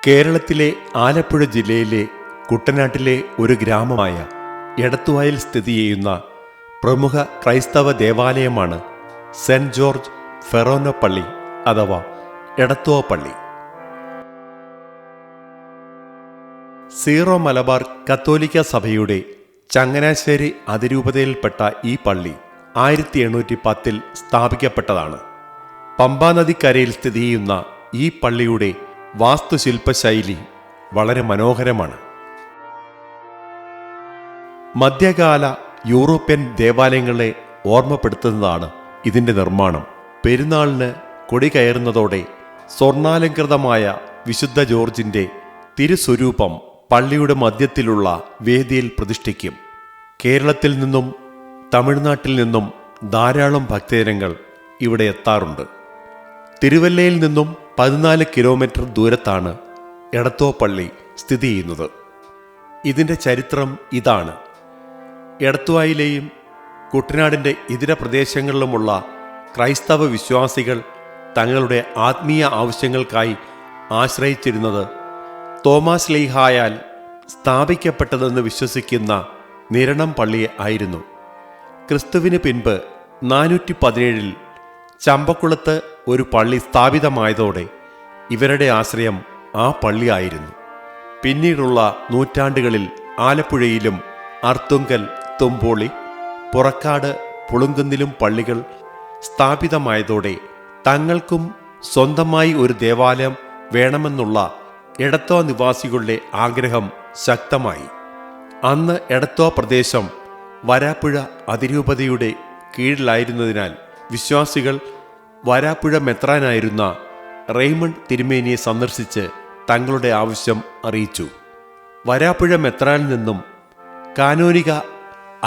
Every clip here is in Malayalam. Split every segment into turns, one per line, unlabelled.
കേരളത്തിലെ ആലപ്പുഴ ജില്ലയിലെ കുട്ടനാട്ടിലെ ഒരു ഗ്രാമമായ എടത്തുവായിൽ സ്ഥിതി ചെയ്യുന്ന പ്രമുഖ ക്രൈസ്തവ ദേവാലയമാണ് സെന്റ് ജോർജ് ഫെറോന പള്ളി അഥവാ എടത്തുവ പള്ളി. സീറോ മലബാർ കത്തോലിക്ക സഭയുടെ ചങ്ങനാശ്ശേരി അതിരൂപതയിൽപ്പെട്ട ഈ പള്ളി 1810 സ്ഥാപിക്കപ്പെട്ടതാണ്. പമ്പാനദിക്കരയിൽ സ്ഥിതി ചെയ്യുന്ന ഈ പള്ളിയുടെ വാസ്തുശില്പശൈലി വളരെ മനോഹരമാണ്. മധ്യകാല യൂറോപ്യൻ ദേവാലയങ്ങളെ ഓർമ്മപ്പെടുത്തുന്നതാണ് ഇതിൻ്റെ നിർമ്മാണം. പെരുന്നാളിന് കൊടി കയറുന്നതോടെ സ്വർണാലങ്കൃതമായ വിശുദ്ധ ജോർജിൻ്റെ തിരുസ്വരൂപം പള്ളിയുടെ മധ്യത്തിലുള്ള വേദിയിൽ പ്രതിഷ്ഠിക്കും. കേരളത്തിൽ നിന്നും തമിഴ്നാട്ടിൽ നിന്നും ധാരാളം ഭക്തജനങ്ങൾ ഇവിടെ എത്താറുണ്ട്. തിരുവല്ലയിൽ നിന്നും 14 കിലോമീറ്റർ ദൂരത്താണ് എടത്തുവ പള്ളി സ്ഥിതി ചെയ്യുന്നത്. ഇതിൻ്റെ ചരിത്രം ഇതാണ്. എടത്തുവായിലെയും കുട്ടനാടിൻ്റെ ഇതര പ്രദേശങ്ങളിലുമുള്ള ക്രൈസ്തവ വിശ്വാസികൾ തങ്ങളുടെ ആത്മീയ ആവശ്യങ്ങൾക്കായി ആശ്രയിച്ചിരുന്നത് തോമാസ് ശ്ലീഹായാൽ സ്ഥാപിക്കപ്പെട്ടതെന്ന് വിശ്വസിക്കുന്ന നിരണം പള്ളിയെ ആയിരുന്നു. ക്രിസ്തുവിന് പിൻപ് 417 ചമ്പക്കുളത്ത് ഒരു പള്ളി സ്ഥാപിതമായതോടെ ഇവരുടെ ആശ്രയം ആ പള്ളിയായിരുന്നു. പിന്നീടുള്ള നൂറ്റാണ്ടുകളിൽ ആലപ്പുഴയിലും അർത്തുങ്കൽ, തുമ്പോളി, പുറക്കാട്, പുളുങ്കുന്നിലും പള്ളികൾ സ്ഥാപിതമായതോടെ തങ്ങൾക്കും സ്വന്തമായി ഒരു ദേവാലയം വേണമെന്നുള്ള എടത്തുവ നിവാസികളുടെ ആഗ്രഹം ശക്തമായി. അന്ന് എടത്തുവ പ്രദേശം വരാപ്പുഴ അതിരൂപതയുടെ കീഴിലായിരുന്നതിനാൽ വിശ്വാസികൾ വരാപ്പുഴ മെത്രാനായിരുന്ന റെയ്മണ്ട് തിരുമേനിയെ സന്ദർശിച്ച് തങ്ങളുടെ ആവശ്യം അറിയിച്ചു. വരാപ്പുഴ മെത്രാനിൽ നിന്നും കാനോനിക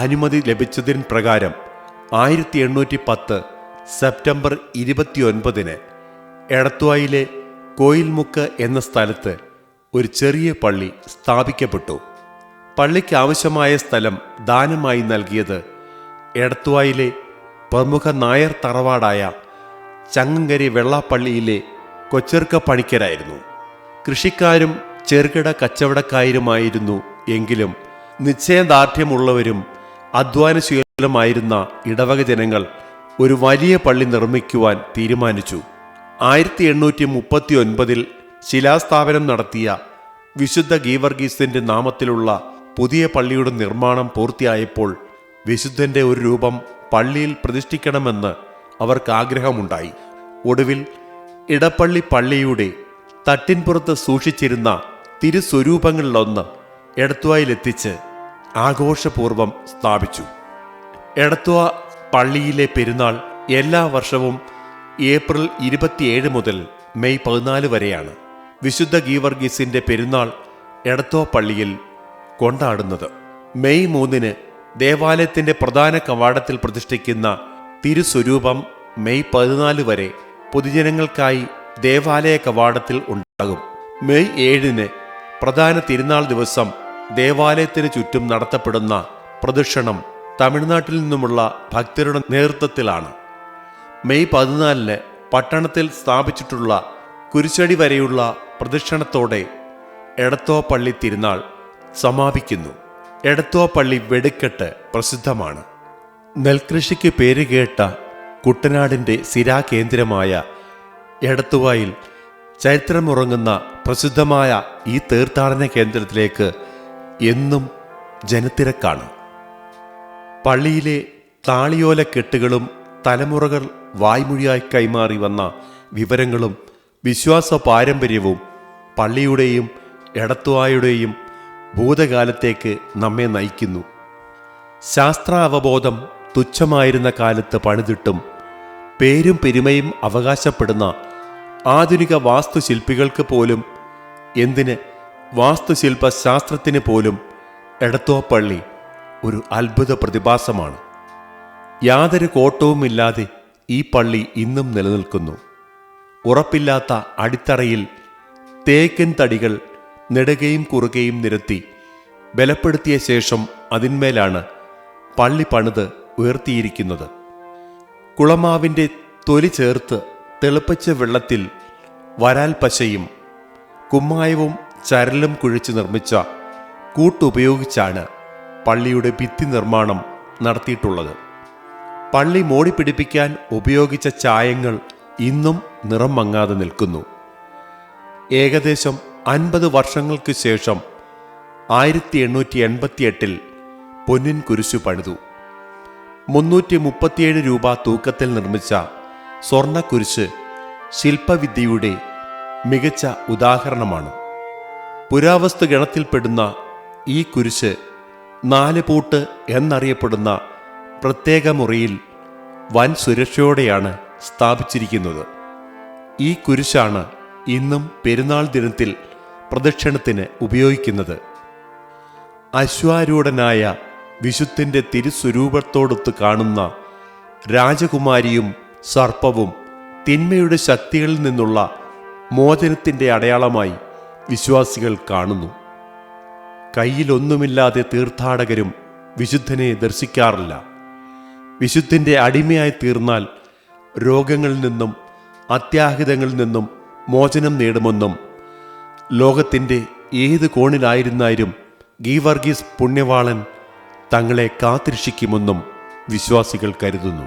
അനുമതി ലഭിച്ചതിന് പ്രകാരം 1810 സെപ്റ്റംബർ 29 എടത്തുവായിലെ കോയിൽമുക്ക് എന്ന സ്ഥലത്ത് ഒരു ചെറിയ പള്ളി സ്ഥാപിക്കപ്പെട്ടു. പള്ളിക്ക് ആവശ്യമായ സ്ഥലം ദാനമായി നൽകിയത് എടത്തുവായിലെ പ്രമുഖ നായർ തറവാടായ ചങ്ങങ്കരി വെള്ളാപ്പള്ളിയിലെ കൊച്ചെറുക്ക പണിക്കരായിരുന്നു. കൃഷിക്കാരും ചെറുകിട കച്ചവടക്കാരുമായിരുന്നു. എങ്കിലും നിശ്ചയദാർഢ്യമുള്ളവരും അധ്വാനശീലമായിരുന്ന ഇടവക ജനങ്ങൾ ഒരു വലിയ പള്ളി നിർമ്മിക്കുവാൻ തീരുമാനിച്ചു. 1839 ശിലാസ്ഥാപനം നടത്തിയ വിശുദ്ധ ഗീവർഗീസിന്റെ നാമത്തിലുള്ള പുതിയ പള്ളിയുടെ നിർമ്മാണം പൂർത്തിയായപ്പോൾ വിശുദ്ധന്റെ ഒരു രൂപം പള്ളിയിൽ പ്രതിഷ്ഠിക്കണമെന്ന് അവർക്ക് ആഗ്രഹമുണ്ടായി. ഒടുവിൽ ഇടപ്പള്ളി പള്ളിയുടെ തട്ടിൻപുറത്ത് സൂക്ഷിച്ചിരുന്ന തിരുസ്വരൂപങ്ങളിലൊന്ന് എടത്തുവായിലെത്തിച്ച് ആഘോഷപൂർവ്വം സ്ഥാപിച്ചു. എടത്തുവ പള്ളിയിലെ പെരുന്നാൾ എല്ലാ വർഷവും ഏപ്രിൽ 27 മുതൽ മെയ് 14 വരെയാണ്. വിശുദ്ധ ഗീവർഗീസിന്റെ പെരുന്നാൾ എടത്തുവ പള്ളിയിൽ കൊണ്ടാടുന്നത്. മെയ് 3 ദേവാലയത്തിന്റെ പ്രധാന കവാടത്തിൽ പ്രതിഷ്ഠിക്കുന്ന തിരുസ്വരൂപം മെയ് 14 വരെ പൊതുജനങ്ങൾക്കായി ദേവാലയ കവാടത്തിൽ ഉണ്ടാകും. മെയ് 7 പ്രധാന തിരുനാൾ ദിവസം ദേവാലയത്തിന് ചുറ്റും നടത്തപ്പെടുന്ന പ്രദക്ഷിണം തമിഴ്നാട്ടിൽ നിന്നുമുള്ള ഭക്തരുടെ നേതൃത്വത്തിലാണ്. മെയ് 14 പട്ടണത്തിൽ സ്ഥാപിച്ചിട്ടുള്ള കുരിശടി വരെയുള്ള പ്രദക്ഷിണത്തോടെ എടത്തുവ പള്ളി തിരുനാൾ സമാപിക്കുന്നു. എടത്തുവ പള്ളി വെടിക്കെട്ട് പ്രസിദ്ധമാണ്. നെൽകൃഷിക്ക് പേരുകേട്ട കുട്ടനാടിൻ്റെ സിരാകേന്ദ്രമായ എടത്തുവായിൽ ചരിത്രമുറങ്ങുന്ന പ്രസിദ്ധമായ ഈ തീർത്ഥാടന കേന്ദ്രത്തിലേക്ക് എന്നും ജനത്തിരക്കാണ്. പള്ളിയിലെ താളിയോല കെട്ടുകളും തലമുറകൾ വായ്മൊഴിയായി കൈമാറി വന്ന വിവരങ്ങളും വിശ്വാസ പാരമ്പര്യവും പള്ളിയുടെയും എടത്തുവായുടെയും ഭൂതകാലത്തേക്ക് നമ്മെ നയിക്കുന്നു. ശാസ്ത്രാവബോധം തുച്ഛമായിരുന്ന കാലത്ത് പണിതിട്ടും പേരും പെരുമയും അവകാശപ്പെടുന്ന ആധുനിക വാസ്തുശില്പികൾക്ക് പോലും, എന്തിന് വാസ്തുശില്പ ശാസ്ത്രത്തിന് പോലും എടത്തുവ പള്ളി ഒരു അത്ഭുത പ്രതിഭാസമാണ്. യാതൊരു കോട്ടവുമില്ലാതെ ഈ പള്ളി ഇന്നും നിലനിൽക്കുന്നു. ഉറപ്പില്ലാത്ത അടിത്തറയിൽ തേക്കൻ തടികൾ നെടുകയും കുറുകയും നിരത്തി ബലപ്പെടുത്തിയ ശേഷം അതിന്മേലാണ് പള്ളി പണിത് ഉയർത്തിയിരിക്കുന്നത്. കുളമാവിൻ്റെ തൊലി ചേർത്ത് തിളപ്പിച്ച വെള്ളത്തിൽ വരാൽ പശയും കുമ്മായവും ചരലും കുഴിച്ച് നിർമ്മിച്ച കൂട്ടുപയോഗിച്ചാണ് പള്ളിയുടെ ഭിത്തി നിർമ്മാണം നടത്തിയിട്ടുള്ളത്. പള്ളി മോടിപ്പിടിപ്പിക്കാൻ ഉപയോഗിച്ച ചായങ്ങൾ ഇന്നും നിറം മങ്ങാതെ നിൽക്കുന്നു. ഏകദേശം 50 വർഷങ്ങൾക്ക് ശേഷം 1888 പൊന്നിൻ കുരിശു പണിതു. 337 രൂപ തൂക്കത്തിൽ നിർമ്മിച്ച സ്വർണ്ണക്കുരിശ് ശില്പവിദ്യയുടെ മികച്ച ഉദാഹരണമാണ്. പുരാവസ്തു ഗണത്തിൽപ്പെടുന്ന ഈ കുരിശ് 4 പൂട്ട് എന്നറിയപ്പെടുന്ന പ്രത്യേക മുറിയിൽ വൻ സുരക്ഷയോടെയാണ് സ്ഥാപിച്ചിരിക്കുന്നത്. ഈ കുരിശാണ് ഇന്നും പെരുന്നാൾ ദിനത്തിൽ പ്രദക്ഷിണത്തിന് ഉപയോഗിക്കുന്നത്. അശ്വാരൂഢനായ വിശുദ്ധന്റെ തിരുസ്വരൂപത്തോടൊത്ത് കാണുന്ന രാജകുമാരിയും സർപ്പവും തിന്മയുടെ ശക്തികളിൽ നിന്നുള്ള മോചനത്തിൻ്റെ അടയാളമായി വിശ്വാസികൾ കാണുന്നു. കയ്യിലൊന്നുമില്ലാതെ തീർത്ഥാടകരും വിശുദ്ധനെ ദർശിക്കാറില്ല. വിശുദ്ധന്റെ അടിമയായി തീർന്നാൽ രോഗങ്ങളിൽ നിന്നും അത്യാഹിതങ്ങളിൽ നിന്നും മോചനം നേടുമെന്നും ലോകത്തിൻ്റെ ഏത് കോണിലായിരുന്നാലും ഗീവർഗീസ് പുണ്യവാളൻ തങ്ങളെ കാത്തിരക്ഷിക്കുമെന്നും വിശ്വാസികൾ കരുതുന്നു.